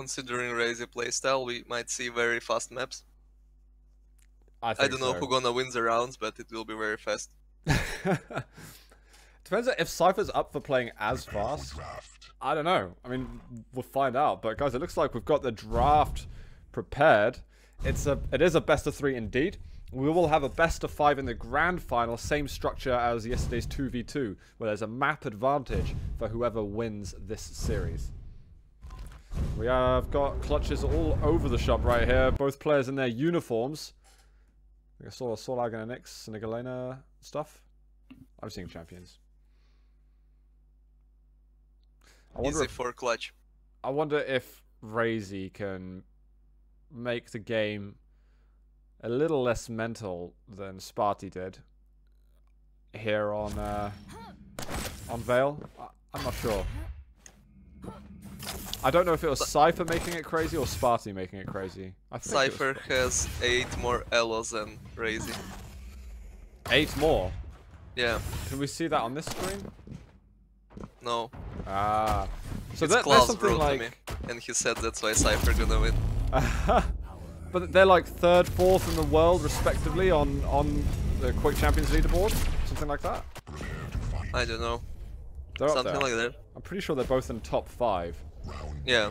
considering Raisy playstyle, we might see very fast maps. I don't know who's gonna win the rounds, but it will be very fast. Depends if Cypher's up for playing as fast. I don't know. I mean, we'll find out. But guys, it looks like we've got the draft prepared. It is a best of 3 indeed. We will have a best of 5 in the grand final, same structure as yesterday's 2v2, where there's a map advantage for whoever wins this series. We have got clutches all over the shop right here. Both players in their uniforms. I saw Solag and a Nyx and a Galena stuff. I'm seeing champions. Easy for clutch. I wonder if Raisy can make the game a little less mental than Sparty did here on Veil. I'm not sure. I don't know if it was Cypher making it crazy or Sparty making it crazy. I think Cypher has 8 more elos than Raisy. 8 more? Yeah. Can we see that on this screen? No. Ah. So there's something like... to me, and he said that's why Cypher gonna win. But they're like 3rd, 4th in the world, respectively, on the Quake Champions leaderboard? Something like that? I don't know. They're something like that. I'm pretty sure they're both in top 5. Yeah.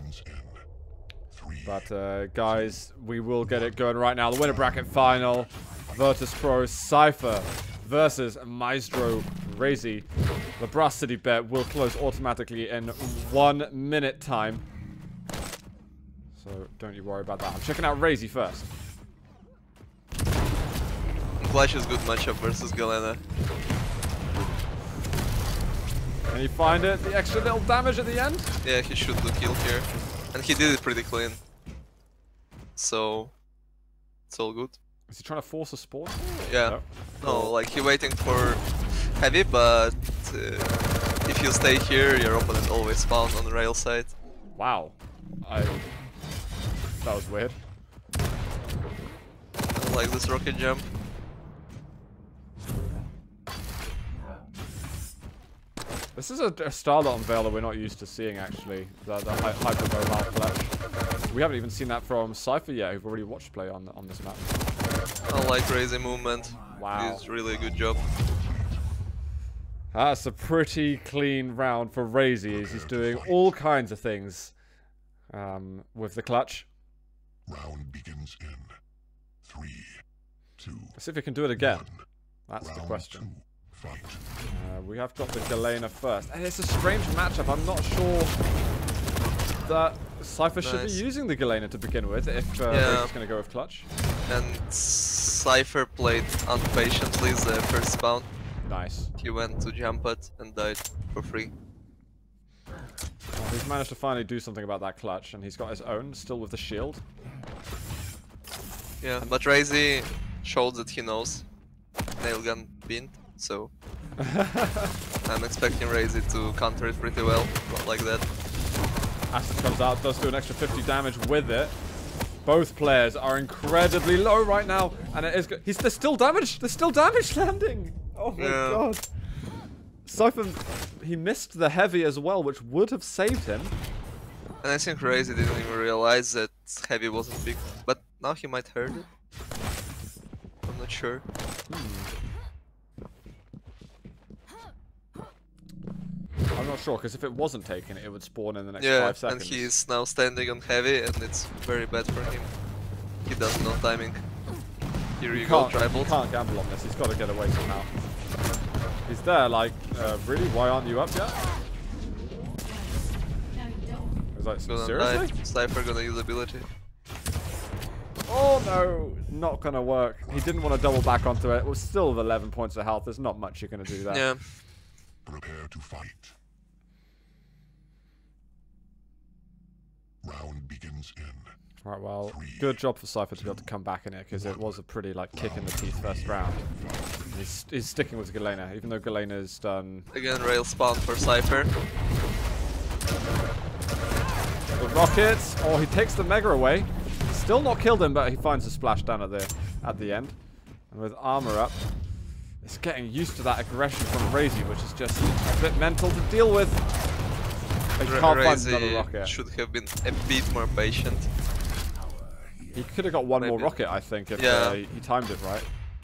But, guys, we will get it going right now. The winner bracket final. Virtus.Pro Cypher versus Myztro.Raisy. The Brass City bet will close automatically in 1 minute time. So don't you worry about that. I'm checking out Raisy first. Clash is good matchup versus Galena. Can you find it? The extra little damage at the end? Yeah, he should do kill here. And he did it pretty clean. So it's all good. Is he trying to force a spawn? Yeah. No, like he waiting for heavy, but if you stay here, your opponent always spawns on the rail side. Wow. That was weird. I like this rocket jump. This is a style on Veil that we're not used to seeing, actually. The hyper-mobile flash. We haven't even seen that from Cypher yet, who've already watched play on this map. I like Raisy movement. Wow. He's really a good job. That's a pretty clean round for Raisy, as he's doing all kinds of things with the clutch. Round begins in 3, 2. Let's see if he can do it again. That's the question. We have got the Galena first. And it's a strange matchup. I'm not sure that Cypher should be using the Galena to begin with if he's going to go with clutch. And Cypher played impatiently the first spawn. Nice. He went to jump it and died for free. Well, he's managed to finally do something about that clutch, and he's got his own, still with the shield. Yeah, but Raisy showed that he knows nailgun bint, so I'm expecting Raisy to counter it pretty well, not like that. Acid comes out, does do an extra 50 damage with it. Both players are incredibly low right now, and it is good. There's still damage! There's still damage landing! Oh my god. Cypher, he missed the heavy as well, which would have saved him. And I think Raisy didn't even realize that heavy wasn't big, but now he might hurt it. I'm not sure. I'm not sure, because if it wasn't taken, it would spawn in the next 5 seconds. And he's now standing on heavy, and it's very bad for him. He doesn't know timing. Here you go, tribal. He can't gamble on this, he's got to get away somehow. He's there, like, really? Why aren't you up yet? He's like, seriously? Cypher gonna use ability. Oh no, not gonna work. He didn't want to double back onto it. It was still with 11 points of health. There's not much you're gonna do there. Yeah. Prepare to fight. Round begins in. Right, well, good job for Cypher to be able to come back in it, because it was a pretty, like, kick in the teeth first round. He's sticking with Galena, even though Galena's done... Again, rail spawn for Cypher. The rockets! Oh, he takes the Mega away. Still not killed him, but he finds a splash down at the end. And with armor up, it's getting used to that aggression from Raisy, which is just a bit mental to deal with. He can't find Raisy another rocket. should have been a bit more patient. He could have got one more Maybe. rocket, I think, if he timed it right.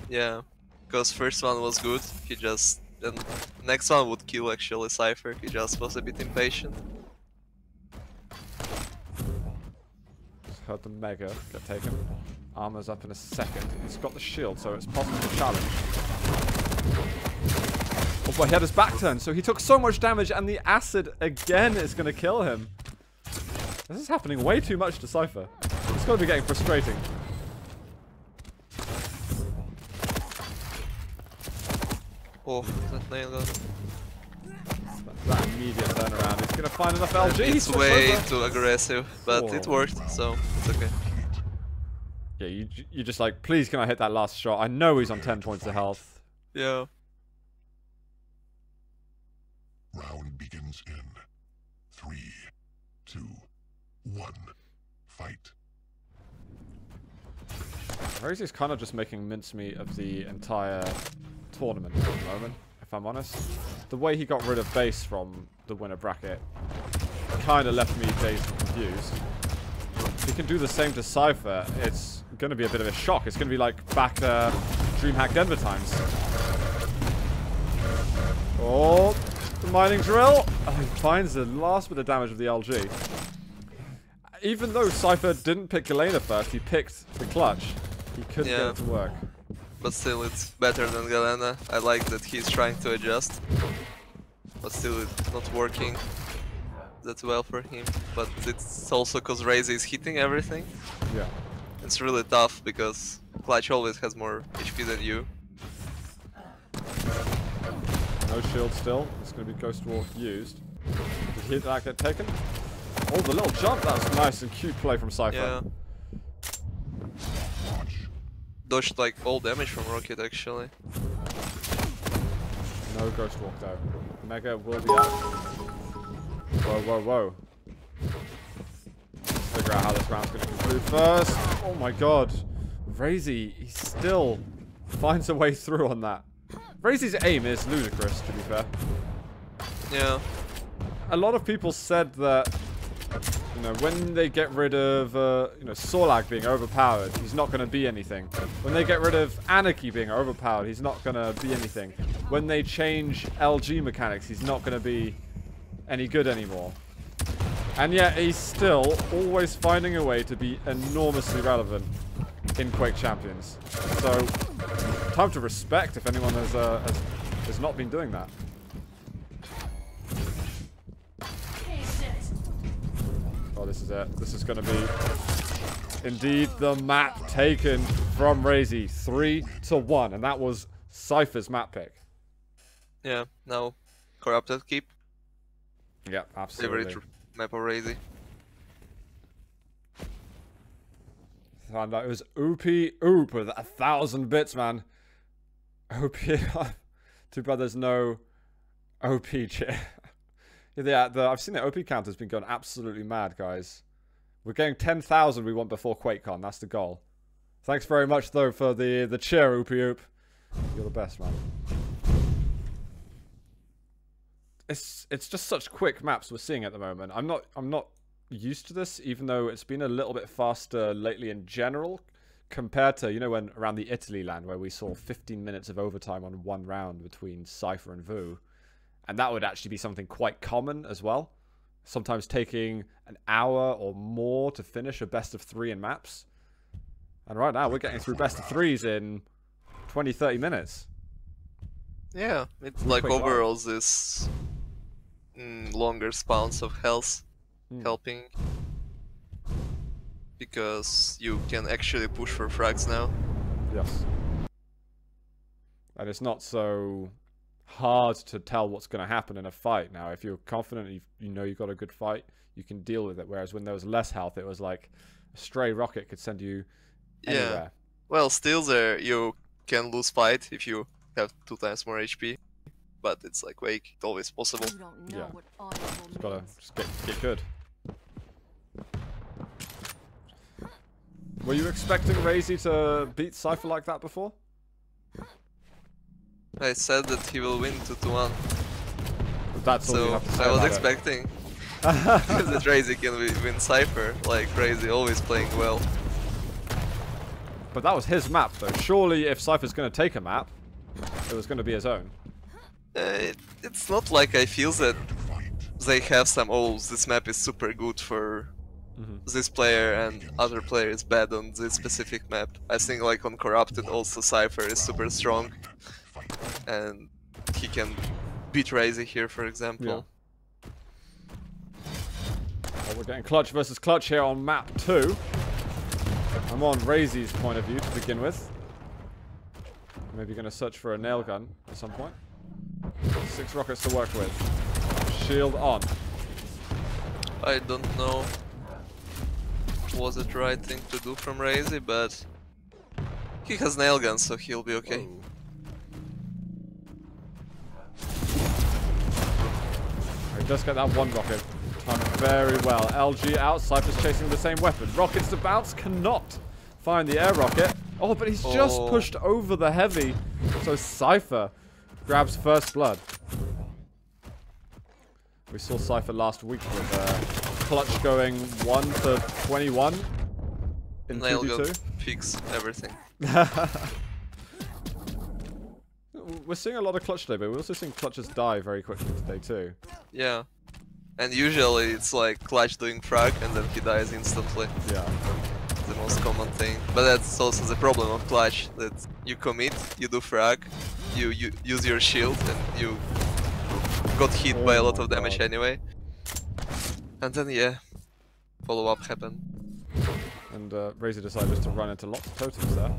Yeah, because first one was good. He just then next one would kill actually Cypher. He just was a bit impatient. Just heard the Mega get taken. Armor's up in a second. He's got the shield, so it's possible to challenge. Oh boy, he had his back turned, so he took so much damage, and the acid again is going to kill him. This is happening way too much to Cypher. It's got to be getting frustrating. Oh, that nail gun. That immediate turnaround. He's going to find enough LG. It's way too aggressive, but it worked, so it's okay. Yeah, you just like, please can I hit that last shot? I know he's on 10 points of health. Yeah. Round begins in 3, 2, 1. Fight. Raisy's kind of just making mincemeat of the entire tournament at the moment, if I'm honest. The way he got rid of base from the winner bracket kind of left me dazed and confused. If he can do the same to Cypher, it's going to be a bit of a shock. It's going to be like back to DreamHack Denver times. Oh, the mining drill. Oh, he finds the last bit of damage with the LG. Even though Cypher didn't pick Galena first, he picked the clutch. He couldn't get it to work. But still, it's better than Galena. I like that he's trying to adjust. But still, it's not working that well for him. But it's also because Raisy is hitting everything. Yeah. It's really tough because Clutch always has more HP than you. No shield still. It's going to be Ghost Walk used. Did that get taken? Oh, the little jump. That was nice and cute play from Cypher. Yeah. Dodged like all damage from Rocket actually. No Ghost Walk though. Mega will be out. Whoa, whoa, whoa. Let's figure out how this round's going to conclude first. Oh my god. Raisy, he still finds a way through on that. Raisy's aim is ludicrous, to be fair. Yeah. A lot of people said that, you know, when they get rid of, you know, Sorlag being overpowered, he's not going to be anything. When they get rid of Anarchy being overpowered, he's not going to be anything. When they change LG mechanics, he's not going to be any good anymore. And yet, he's still always finding a way to be enormously relevant in Quake Champions. So, time to respect if anyone has not been doing that. Oh, this is it. This is going to be indeed the map taken from Raisy. 3-1. And that was Cypher's map pick. Yeah, now Corrupted Keep. Yeah, absolutely. Favorite map of Raisy. And it was Oopie Oop with 1,000 bits, man. Oopie. Too bad there's no OP cheer. Yeah, I've seen the OP count has been going absolutely mad, guys. We're getting 10,000 we want before QuakeCon. That's the goal. Thanks very much, though, for the cheer, Oopie Oop. You're the best, man. It's just such quick maps we're seeing at the moment. I'm not used to this, even though it's been a little bit faster lately in general, compared to, you know, when around the Italy land where we saw 15 minutes of overtime on one round between Cypher and Vu. And that would actually be something quite common as well. Sometimes taking an hour or more to finish a best of 3 in maps. And right now we're getting through best of 3s in 20-30 minutes. Yeah, it's like overalls this longer spawns of health helping. Because you can actually push for frags now. Yes. And it's not so hard to tell what's going to happen in a fight now. If you're confident, you know you've got a good fight, you can deal with it. Whereas when there was less health, it was like a stray rocket could send you anywhere. Yeah. Well, still there, you can lose fight if you have 2 times more HP. But it's like Quake, it's always possible. Yeah. Just gotta get good. Were you expecting Raisy to beat Cypher like that before? I said that he will win 2-1. That's all you So have to say I was about expecting. Because that Raisy can win Cypher, like Raisy always playing well. But that was his map, though. Surely, if Cypher's going to take a map, it was going to be his own. It's not like I feel that they have some, oh, this map is super good for this player and other player is bad on this specific map. I think like on Corrupted also Cypher is super strong and he can beat Raisy here, for example. Well, we're getting clutch versus clutch here on map 2. I'm on Raisy's point of view to begin with. Maybe going to search for a nail gun at some point. 6 rockets to work with. Shield on. I don't know was it right thing to do from Raisy, but he has nail guns, so he'll be okay. He does get that one rocket. Timed very well. LG out. Cypher's chasing the same weapon. Rockets to bounce. Cannot find the air rocket. Oh, but he's just pushed over the heavy. So Cypher grabs first blood. We saw Cypher last week with clutch going 1 to 21 in 2v2. Fix everything. We're seeing a lot of clutch today, but we're also seeing clutches die very quickly today too. Yeah. And usually it's like clutch doing frag and then he dies instantly. Yeah. The most common thing. But that's also the problem of clutch, that you commit, you do frag, you use your shield and you got hit by a lot of damage anyway. And then yeah, follow-up happened. And Raisy decided just to run into lots of totems there.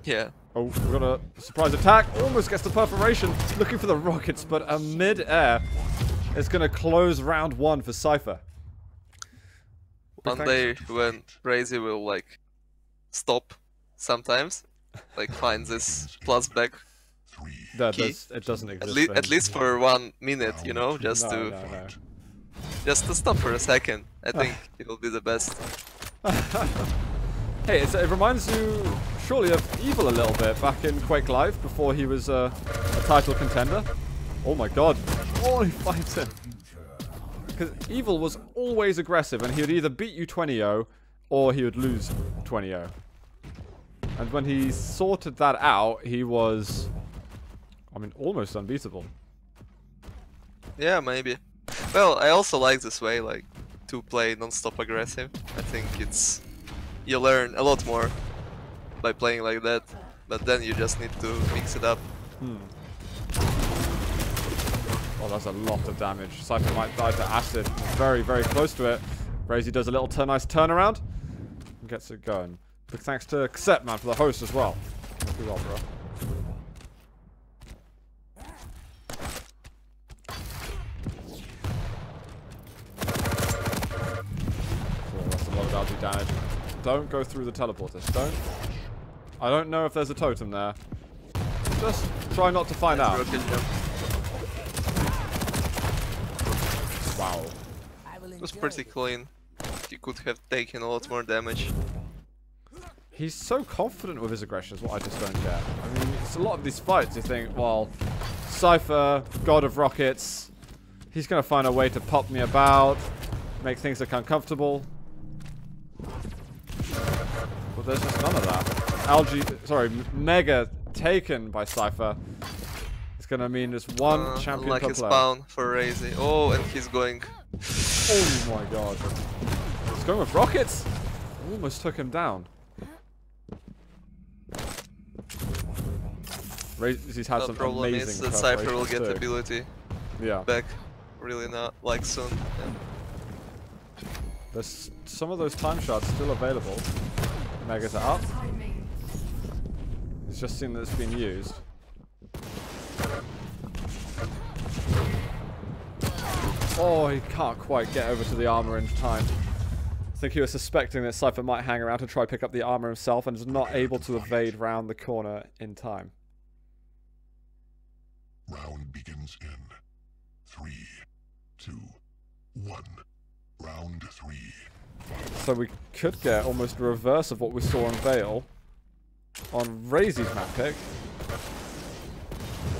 Yeah. Oh, we got a surprise attack. Almost gets the perforation. Looking for the rockets, but a mid-air is going to close round 1 for Cypher. One day when Raisy will like stop sometimes, like find this plus back key. It doesn't exist. At least for 1 minute, you know, just to stop for a second. I think it will be the best. Hey, it reminds you surely of Evil a little bit back in Quake Live before he was a title contender. Oh my god. Oh, he fights him. Because Evil was always aggressive and he would either beat you 20-0 or he would lose 20-0. And when he sorted that out, he was, I mean, almost unbeatable. Yeah, maybe. Well, I also like this way, like, to play non-stop aggressive. I think it's... you learn a lot more by playing like that, but then you just need to mix it up. Oh, that's a lot of damage. Cypher might die to acid. Very, very close to it. Raisy does a little nice turnaround and gets it going. Big thanks to Xepman for the host as well. Thank you well, bro. So that's a lot of LG damage. Don't go through the teleporters. Don't. I don't know if there's a totem there. Just try not to find out. Wow. It was pretty clean. He could have taken a lot more damage. He's so confident with his aggression is what I just don't get. I mean, it's a lot of these fights you think, well, Cypher, God of Rockets, he's going to find a way to pop me about, make things look uncomfortable. But there's just none of that. Mega taken by Cypher. It's going to mean there's one champion per player. Spawn for Raisy. Oh, and he's going... oh my god. He's going with rockets. Almost took him down. Raisy's had some problem amazing is that Cypher will get ability back really not like soon. Yeah. There's some of those time shots still available. Megas are up. He's just seen that it's been used. Oh, he can't quite get over to the armor in time. I think he was suspecting that Cypher might hang around to try pick up the armor himself and is not able to evade round the corner in time. Round begins in 3, 2, 1. Round 3. So we could get almost the reverse of what we saw on Veil on Raisy's map pick.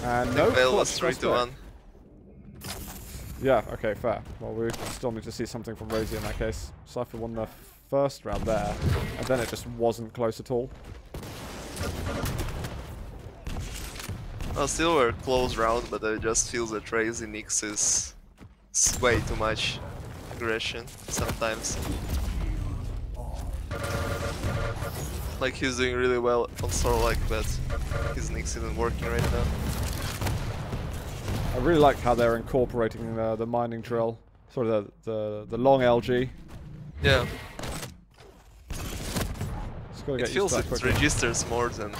And no Veil was clutch 3 to 1. Yeah, okay, fair. Well, we still need to see something from Raisy in that case. Cypher won the first round there, and then it just wasn't close at all. Well, still a close round, but I just feel that Raisy mixes way too much aggression sometimes. Like, he's doing really well on Sorlak, but his Nix isn't working right now. I really like how they're incorporating the mining drill, sort of the long LG. Yeah. Just gotta It get feels used it to that quickly. registers more than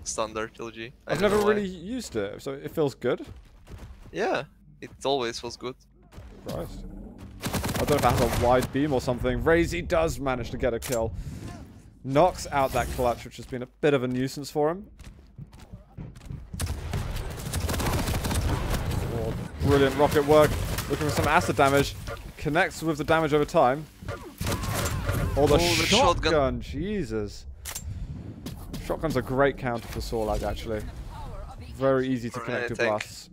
standard LG. I've never really used it, so it feels good. Yeah, it always was good. Christ. I don't know if it has a wide beam or something. Raisy does manage to get a kill. Knocks out that clutch, which has been a bit of a nuisance for him. Oh, brilliant rocket work. Looking for some acid damage. Connects with the damage over time. Oh, the shotgun. Jesus. Shotgun's a great counter for Sorlag, actually. Very easy to connect to blasts.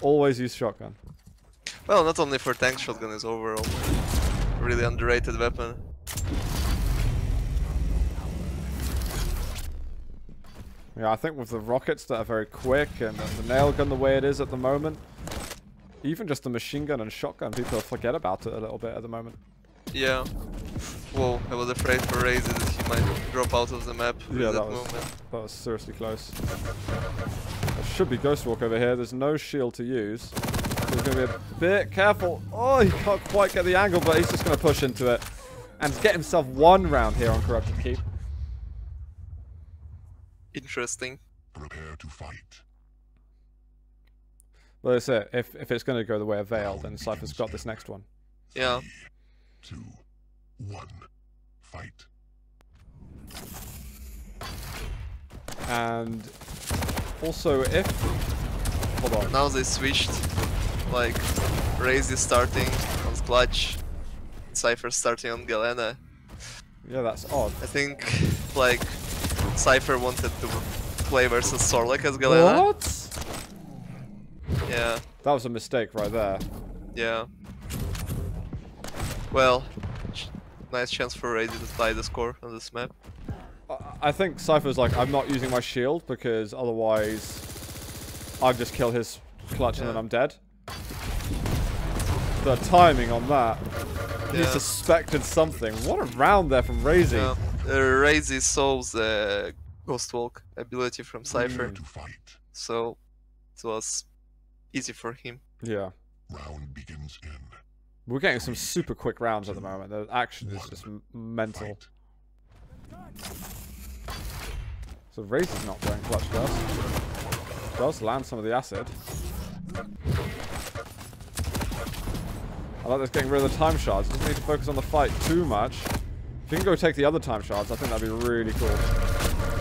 Always use shotgun. Well, not only for tank, shotgun is overall a really underrated weapon. Yeah, I think with the rockets that are very quick and the nail gun the way it is at the moment, even just the machine gun and shotgun, people forget about it a little bit at the moment. Yeah. Whoa, I was afraid for Raisy that he might drop out of the map with Yeah, that that movement. was seriously close. There should be Ghostwalk over here. There's no shield to use. So he's going to be a bit careful. Oh, he can't quite get the angle, but he's just going to push into it and get himself one round here on Corrupted Keep. Interesting. Prepare to fight. Well, that's it. If it's going to go the way of Veil, then Cypher's got this next one. Yeah. 2, 1, fight. And also, if... Hold on. Now they switched, like, Raisy starting on Clutch, Cypher starting on Galena. Yeah, that's odd. I think, like, Cypher wanted to play versus Sorlak as Galena. What? Yeah, That was a mistake right there. yeah. Well, nice chance for Raisy to tie the score on this map. I think Cypher's like, I'm not using my shield because otherwise I'd just kill his clutch and then I'm dead. The timing on that. He Yeah. suspected something. What a round there from Raisy. Yeah. Raisy solves the Ghost Walk ability from Cypher, To fight. so it was easy for him. Yeah. Round begins in. We're getting some super quick rounds at the moment. The action is just mental. Fight. So Raisy's not going clutch does land some of the acid. I like this getting rid of the time shards. Doesn't need to focus on the fight too much. If you can go take the other time shards, I think that'd be really cool.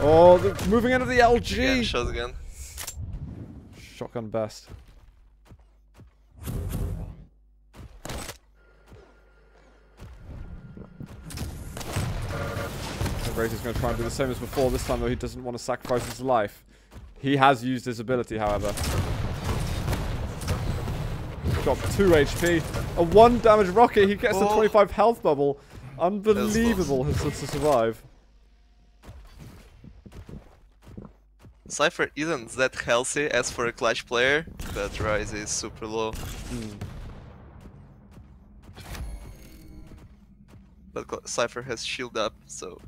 Oh, they're moving into the LG! Again, shotgun. Shotgun best. Raisy's going to try and do the same as before. This time, though, he doesn't want to sacrifice his life. He has used his ability, however. Dropped 2 HP. A 1 damage rocket. He gets a 25 health bubble. Unbelievable to survive. Cypher isn't that healthy as for a clutch player, but Raisy is super low. But Cypher has shield up, so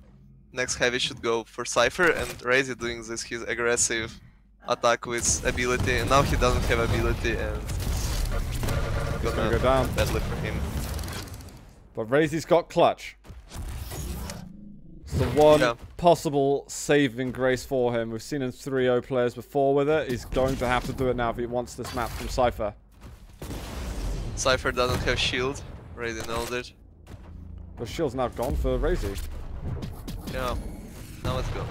next heavy should go for Cypher, and Raisy doing this his aggressive attack with ability, and now he doesn't have ability, and He's gonna go down. badly for him. But Raisy's got clutch. It's the one Yeah. possible saving grace for him. We've seen him 3-0 players before with it. He's going to have to do it now if he wants this map from Cypher. Cypher doesn't have shield, Raisy knows it. The shield's now gone for Raisy. Yeah, now let's go.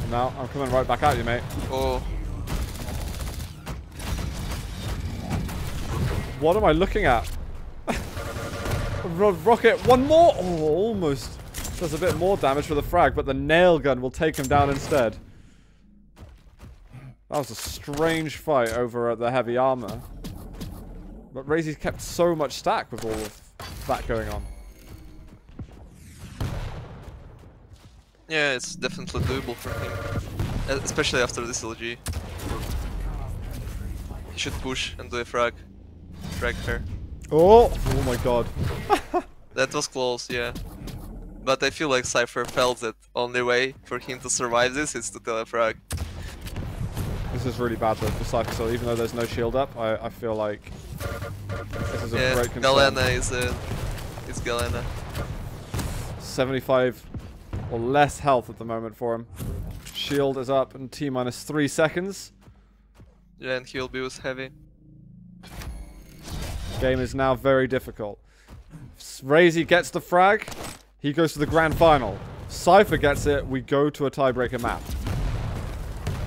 Now, I'm coming right back at you, mate. Oh, What am I looking at? Rocket, one more! Oh, almost. Does a bit more damage for the frag, but the nail gun will take him down instead. That was a strange fight over the heavy armor. But Raisy's kept so much stack with all of that going on. Yeah, it's definitely doable for him. Especially after this LG. He should push and do a frag. Frag her. Oh! Oh my god. That was close, yeah. But I feel like Cypher felt that only way for him to survive this is to telefrag. This is really bad though for Cypher, so even though there's no shield up, I feel like this is a great concern. Galena is Galena. 75 or less health at the moment for him. Shield is up in T-minus 3 seconds. Yeah, and he'll be with heavy. Game is now very difficult. Raisy gets the frag. He goes to the grand final. Cypher gets it. We go to a tiebreaker map.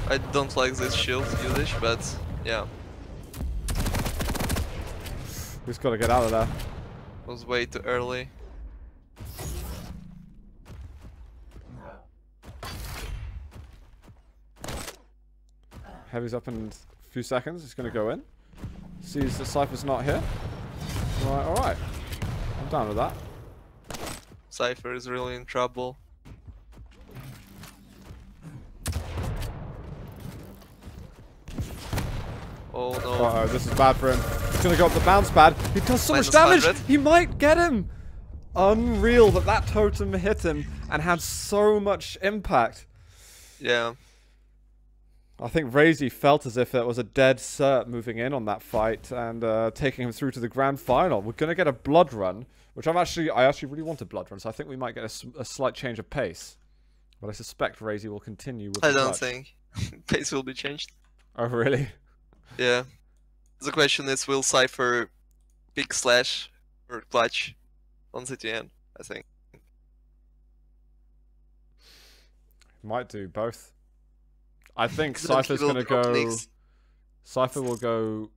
I don't like this shield usage, but yeah. He's got to get out of there. Was way too early. Heavy's up in a few seconds. He's going to go in. Sees that Cypher's not here. Alright. I'm down with that. Cypher is really in trouble. Oh no. Uh-oh, this is bad for him. He's going to go up the bounce pad. He does so much damage! 100. He might get him! Unreal that that totem hit him and had so much impact. Yeah. I think Raisy felt as if it was a dead cert moving in on that fight and taking him through to the grand final. We're going to get a blood run, which I actually really want a blood run, so I think we might get a slight change of pace. But I suspect Raisy will continue with I the don't clutch. think pace will be changed. Oh, really? Yeah. The question is, will Cypher pick slash or clutch on CTN, I think. Might do both. I think Then Cypher's he will gonna drop go. Nyx. Cypher will go.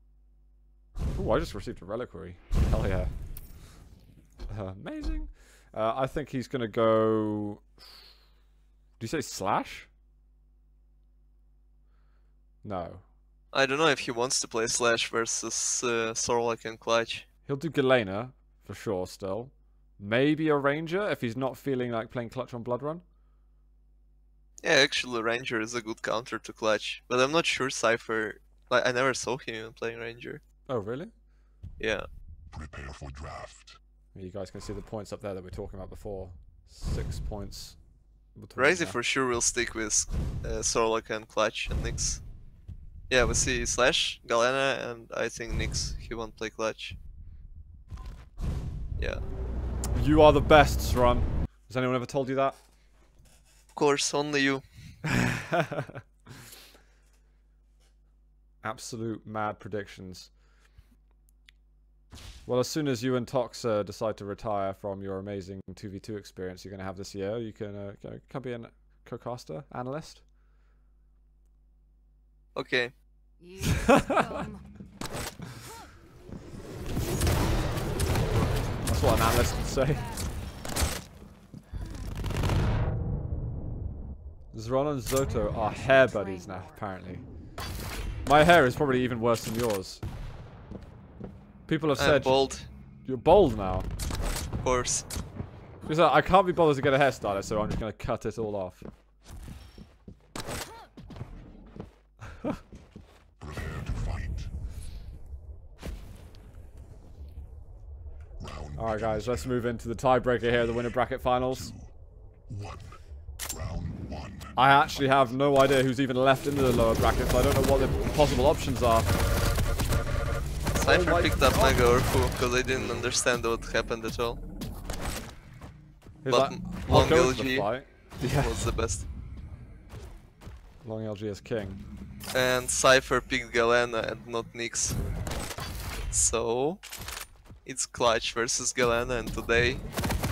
Oh, I just received a reliquary. Hell yeah. Amazing. I think he's gonna go. Do you say slash? No. I don't know if he wants to play Slash versus Sorlak and Clutch. He'll do Galena for sure still. Maybe a Ranger if he's not feeling like playing Clutch on Blood Run. Yeah, actually Ranger is a good counter to Clutch, but I'm not sure Cypher... Like, I never saw him even playing Ranger. Oh, really? Yeah. Prepare for draft. You guys can see the points up there that we were talking about before. 6 points. between Raisy there. for sure will stick with Sorlak and Clutch and Nyx. Yeah, we see Slash, Galena, and I think Nyx, he won't play Clutch. Yeah. You are the best, Sran. Has anyone ever told you that? Of course, only you. Absolute mad predictions. Well, as soon as you and Tox decide to retire from your amazing 2v2 experience you're going to have this year, you can come be a co-caster, analyst. Okay. That's what an analyst would say. Zron and Zoto are hair buddies now, apparently. My hair is probably even worse than yours. People have I'm said bald, you're bald now. of course. Because I can't be bothered to get a hairstylist, so I'm just going to cut it all off. Prepare to fight. Round Alright guys, let's move into the tiebreaker here, the winner bracket finals. 1. Round 1. I actually have no idea who's even left into the lower brackets. I don't know what the possible options are. Cypher my picked up God. Mega Orfu because I didn't understand what happened at all. He's But like, long I'll go to the LG fight. Yeah, was the best. long LG is king. And Cypher picked Galena and not Nyx. So it's Clutch versus Galena, and today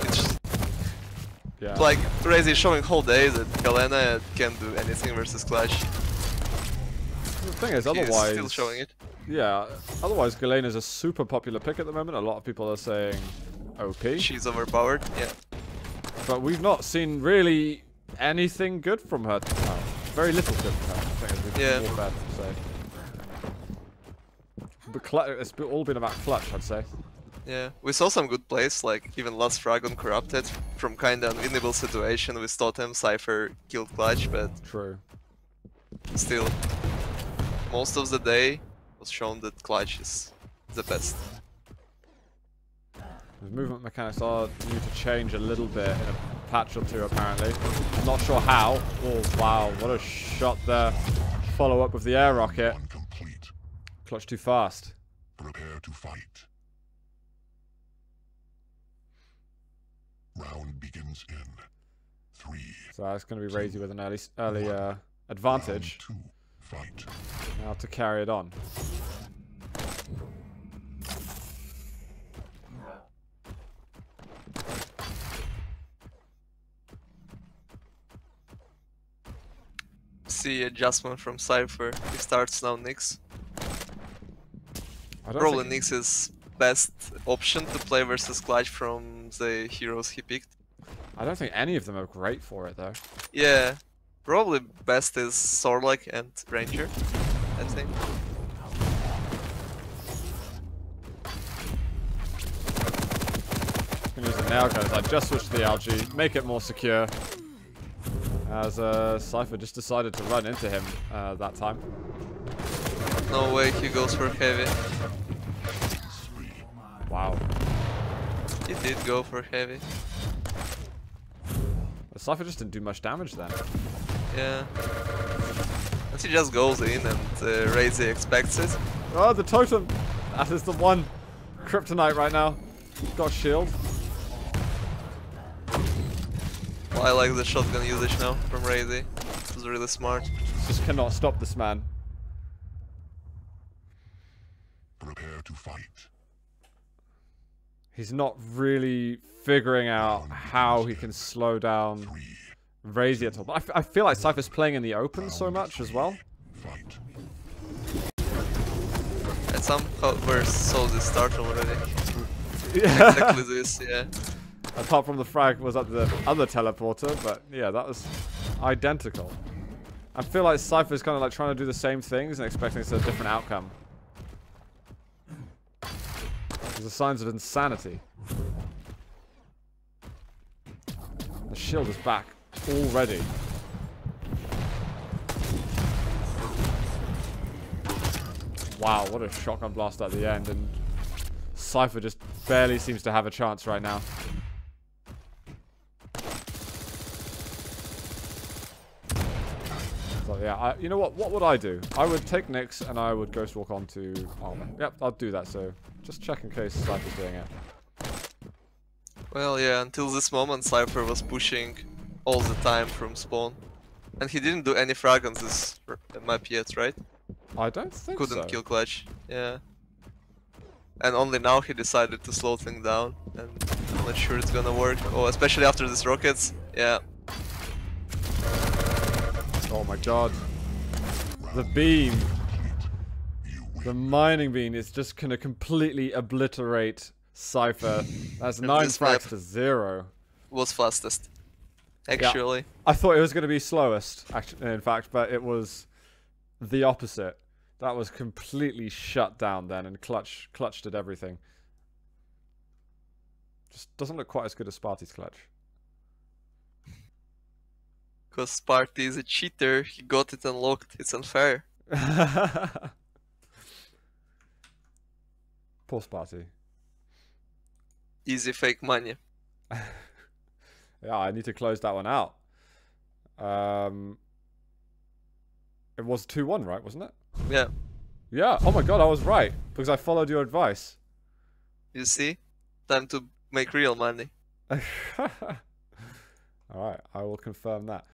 it's Yeah. like Raisy showing whole day that Galena can't do anything versus Clutch. The thing is, He's otherwise, still showing it. yeah, otherwise Galena is a super popular pick at the moment. A lot of people are saying OP, She's overpowered, yeah. but we've not seen really anything good from her. No, very little good from her. I think it'd be Yeah. more fair to say. But it's all been about clutch, I'd say. Yeah, we saw some good plays, like even last frag on Corrupted, from kinda unwinnable situation with Totem, Cypher killed clutch, but True. still, most of the day was shown that clutch is the best. The movement mechanics are due to change a little bit in a patch or two, apparently. I'm not sure how. Oh, wow, what a shot there. Follow up with the air rocket. One complete. Clutch too fast. Prepare to fight. Round begins in 3. So it's going to be Raisy with an early advantage. Round 2. Fight. Now to carry it on. See adjustment from Cypher. He starts now Nyx. I don't Probably think, Nyx is best option to play versus clutch from the heroes he picked. I don't think any of them are great for it, though. Yeah, probably best is Sorlek and Ranger, I think. I'm gonna use the nail guns. I just switched to the LG, make it more secure. As Cypher just decided to run into him that time. No way he goes for heavy. Wow. He did go for heavy. The Cypher just didn't do much damage then. Yeah. And he just goes in and Raisy expects it. Oh, the totem! That is the one kryptonite right now. Got shield. Well, I like the shotgun usage now from Raisy. It was really smart. Just cannot stop this man. Prepare to fight. He's not really figuring out how he can slow down 3. Raisy at all. But I feel like Cypher's playing in the open so much as well. Fight. And somehow we're so this start already. Yeah. Exactly this, yeah. Apart from the frag was at the other teleporter, but yeah, that was identical. I feel like Cypher's kind of like trying to do the same things and expecting it's a different outcome. There's the signs of insanity. The shield is back already. Wow, what a shotgun blast at the end, and Cypher just barely seems to have a chance right now. So yeah, you know what? What would I do? I would take Nyx and I would Ghost Walk onto armor. Yep, I'll do that. So just check in case Cypher's doing it. Well, yeah, until this moment Cypher was pushing all the time from spawn. And he didn't do any frag on this map yet, right? I don't think Couldn't so. kill clutch, yeah. And only now he decided to slow things down, and I'm not sure it's gonna work. Oh, especially after these rockets, yeah. Oh my god. The beam. The mining beam is just gonna completely obliterate Cypher. That's 9 this map frags to 0. Was fastest, actually. I thought it was gonna be slowest, actually, in fact, but it was the opposite. That was completely shut down then, and Clutch did everything. Just doesn't look quite as good as Sparty's Clutch. Because Sparty is a cheater, he got it unlocked, it's unfair. Poor Sparty. Easy fake money. Yeah, I need to close that one out. It was 2-1, right, wasn't it? Yeah, Yeah, oh my god, I was right, because I followed your advice. you see? Time to make real money. Alright, I will confirm that.